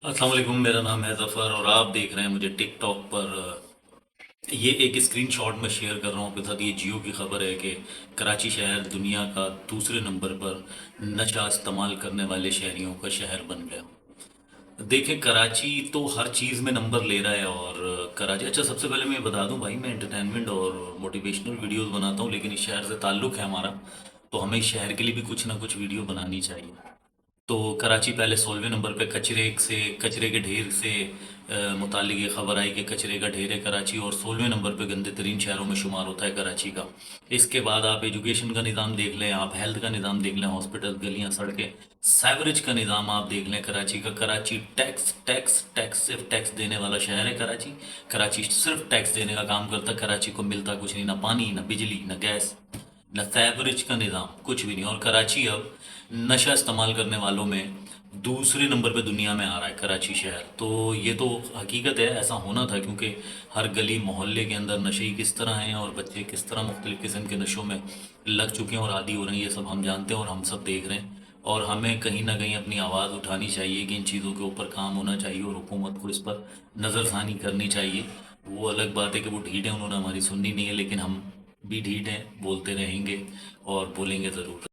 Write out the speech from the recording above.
अस्सलाम वालेकुम। मेरा नाम है ज़फ़र और आप देख रहे हैं मुझे टिक टॉक पर। ये एक स्क्रीनशॉट मैं शेयर कर रहा हूँ आपके साथ। ये जियो की खबर है कि कराची शहर दुनिया का दूसरे नंबर पर नशा इस्तेमाल करने वाले शहरियों का शहर बन गया। देखें, कराची तो हर चीज़ में नंबर ले रहा है। और कराची, अच्छा सबसे पहले मैं ये बता दूं भाई, मैं एंटरटेनमेंट और मोटिवेशनल वीडियोस बनाता हूँ, लेकिन इस शहर से ताल्लुक़ है हमारा, तो हमें इस शहर के लिए भी कुछ ना कुछ वीडियो बनानी चाहिए। तो कराची पहले 16वें नंबर पे कचरे के ढेर से मुतालिक ये खबर आई कि कचरे का ढेर है कराची, और 16वें नंबर पे गंदे तरीन शहरों में शुमार होता है कराची का। इसके बाद आप एजुकेशन का निज़ाम देख लें, आप हेल्थ का निज़ाम देख लें, हॉस्पिटल, गलियां, सड़कें, साइवरेज का निज़ाम आप देख लें कराची का। कराची टैक्स टैक्स टैक्स सिर्फ टैक्स देने वाला शहर है कराची। कराची सिर्फ टैक्स देने का काम करता है। कराची को मिलता कुछ नहीं, ना पानी, ना बिजली, ना गैस, न सैवरेज का निज़ाम, कुछ भी नहीं। और कराची अब नशा इस्तेमाल करने वालों में दूसरे नंबर पे दुनिया में आ रहा है कराची शहर। तो ये तो हकीकत है, ऐसा होना था, क्योंकि हर गली मोहल्ले के अंदर नशे ही किस तरह हैं और बच्चे किस तरह मुख्तलिफ़ किस्म के नशों में लग चुके हैं और आदी हो रहे हैं, ये सब हम जानते हैं और हम सब देख रहे हैं। और हमें कहीं ना कहीं अपनी आवाज़ उठानी चाहिए कि इन चीज़ों के ऊपर काम होना चाहिए और हुकूमत को इस पर नज़रसानी करनी चाहिए। वो अलग बात है कि वो ढीठ है, उन्होंने हमारी सुननी नहीं है, लेकिन हम भी ढीठ हैं, बोलते रहेंगे और बोलेंगे ज़रूर।